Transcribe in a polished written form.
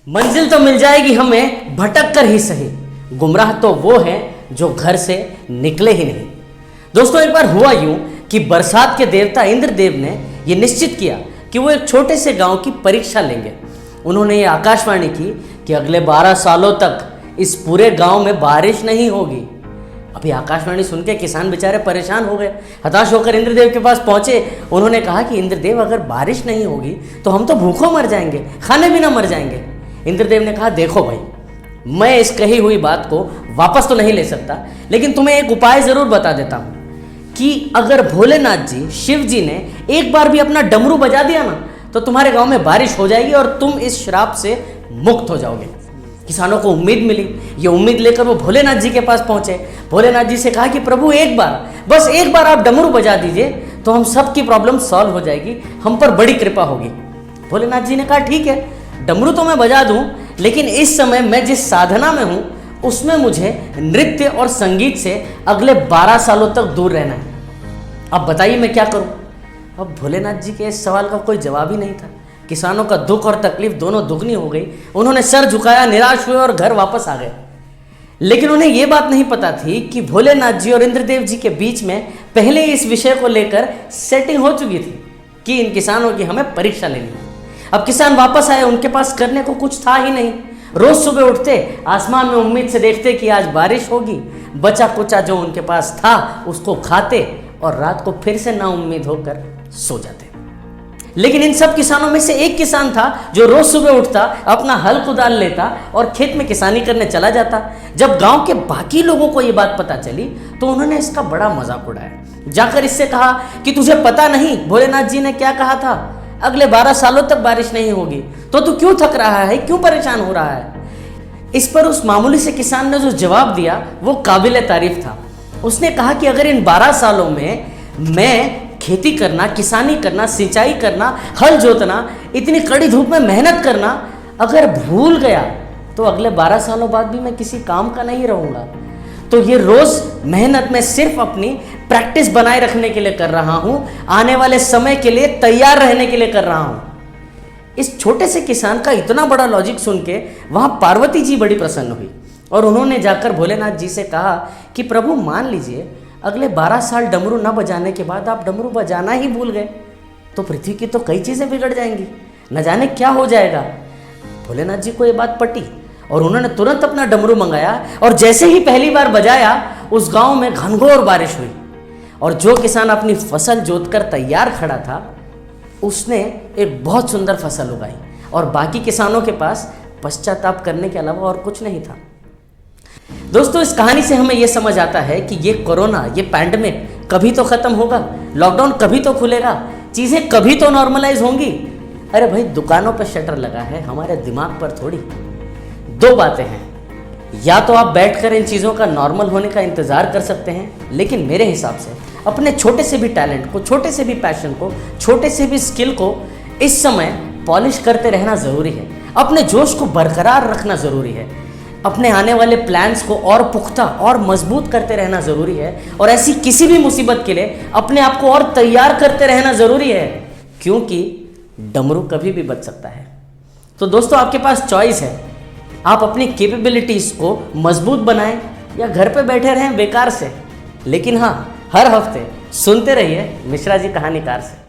मंजिल तो मिल जाएगी हमें भटक कर ही सही, गुमराह तो वो है जो घर से निकले ही नहीं। दोस्तों, एक बार हुआ यूं कि बरसात के देवता इंद्रदेव ने यह निश्चित किया कि वो एक छोटे से गांव की परीक्षा लेंगे। उन्होंने ये आकाशवाणी की कि अगले 12 सालों तक इस पूरे गांव में बारिश नहीं होगी। अभी आकाशवाणी सुन के किसान बेचारे परेशान हो गए, हताश होकर इंद्रदेव के पास पहुंचे। उन्होंने कहा कि इंद्रदेव, अगर बारिश नहीं होगी तो हम तो भूखों मर जाएंगे, खाने बिना मर जाएंगे। इंद्रदेव ने कहा, देखो भाई, मैं इस कही हुई बात को वापस तो नहीं ले सकता, लेकिन तुम्हें एक उपाय जरूर बता देता हूं कि अगर भोलेनाथ जी, शिव जी ने एक बार भी अपना डमरू बजा दिया ना, तो तुम्हारे गांव में बारिश हो जाएगी और तुम इस श्राप से मुक्त हो जाओगे। किसानों को उम्मीद मिली। ये उम्मीद लेकर वो भोलेनाथ जी के पास पहुंचे। भोलेनाथ जी से कहा कि प्रभु, एक बार, बस एक बार आप डमरू बजा दीजिए तो हम सब की प्रॉब्लम सॉल्व हो जाएगी, हम पर बड़ी कृपा होगी। भोलेनाथ जी ने कहा, ठीक है, डमरू तो मैं बजा दूं, लेकिन इस समय मैं जिस साधना में हूं उसमें मुझे नृत्य और संगीत से अगले 12 सालों तक दूर रहना है। अब बताइए मैं क्या करूं? अब भोलेनाथ जी के इस सवाल का कोई जवाब ही नहीं था। किसानों का दुख और तकलीफ दोनों दुगनी हो गई। उन्होंने सर झुकाया, निराश हुए और घर वापस आ गए। लेकिन उन्हें यह बात नहीं पता थी कि भोलेनाथ जी और इंद्रदेव जी के बीच में पहले इस विषय को लेकर सेटिंग हो चुकी थी कि इन किसानों की हमें परीक्षा लेनी है। अब किसान वापस आए, उनके पास करने को कुछ था ही नहीं। रोज सुबह उठते, आसमान में उम्मीद से देखते कि आज बारिश होगी, बचा कुचा जो उनके पास था उसको खाते और रात को फिर से नाउम्मीद होकर सो जाते। लेकिन इन सब किसानों में से एक किसान था जो रोज सुबह उठता, अपना हल कुदाल लेता और खेत में किसानी करने चला जाता। जब गांव के बाकी लोगों को यह बात पता चली तो उन्होंने इसका बड़ा मजाक उड़ाया। जाकर इससे कहा कि तुझे पता नहीं भोलेनाथ जी ने क्या कहा था, अगले 12 सालों तक बारिश नहीं होगी, तो तू क्यों थक रहा है, क्यों परेशान हो रहा है? इस पर उस मामूली से किसान ने जो जवाब दिया वो काबिल तारीफ था। उसने कहा कि अगर इन 12 सालों में मैं खेती करना, किसानी करना, सिंचाई करना, हल जोतना, इतनी कड़ी धूप में मेहनत करना अगर भूल गया तो अगले 12 सालों बाद भी मैं किसी काम का नहीं रहूंगा। तो ये रोज मेहनत में सिर्फ अपनी प्रैक्टिस बनाए रखने के लिए कर रहा हूं, आने वाले समय के लिए तैयार रहने के लिए कर रहा हूं। इस छोटे से किसान का इतना बड़ा लॉजिक सुन के वहां पार्वती जी बड़ी प्रसन्न हुई और उन्होंने जाकर भोलेनाथ जी से कहा कि प्रभु, मान लीजिए अगले 12 साल डमरू न बजाने के बाद आप डमरू बजाना ही भूल गए तो पृथ्वी की तो कई चीजें बिगड़ जाएंगी, न जाने क्या हो जाएगा। भोलेनाथ जी को ये बात पटी और उन्होंने तुरंत अपना डमरू मंगाया और जैसे ही पहली बार बजाया उस गांव में घनघोर बारिश हुई और जो किसान अपनी फसल जोतकर तैयार खड़ा था उसने एक बहुत सुंदर फसल उगाई और बाकी किसानों के पास पश्चाताप करने के अलावा और कुछ नहीं था। दोस्तों, इस कहानी से हमें यह समझ आता है कि ये कोरोना, ये पैंडेमिक कभी तो खत्म होगा, लॉकडाउन कभी तो खुलेगा, चीजें कभी तो नॉर्मलाइज होंगी। अरे भाई, दुकानों पर शटर लगा है, हमारे दिमाग पर थोड़ी। दो बातें हैं, या तो आप बैठकर इन चीज़ों का नॉर्मल होने का इंतज़ार कर सकते हैं, लेकिन मेरे हिसाब से अपने छोटे से भी टैलेंट को, छोटे से भी पैशन को, छोटे से भी स्किल को इस समय पॉलिश करते रहना ज़रूरी है। अपने जोश को बरकरार रखना ज़रूरी है। अपने आने वाले प्लान्स को और पुख्ता और मजबूत करते रहना ज़रूरी है और ऐसी किसी भी मुसीबत के लिए अपने आप को और तैयार करते रहना ज़रूरी है, क्योंकि डमरू कभी भी बच सकता है। तो दोस्तों, आपके पास चॉइस है, आप अपनी कैपेबिलिटीज़ को मजबूत बनाएं या घर पे बैठे रहें बेकार से। लेकिन हाँ, हर हफ्ते सुनते रहिए मिश्रा जी कहानीकार से।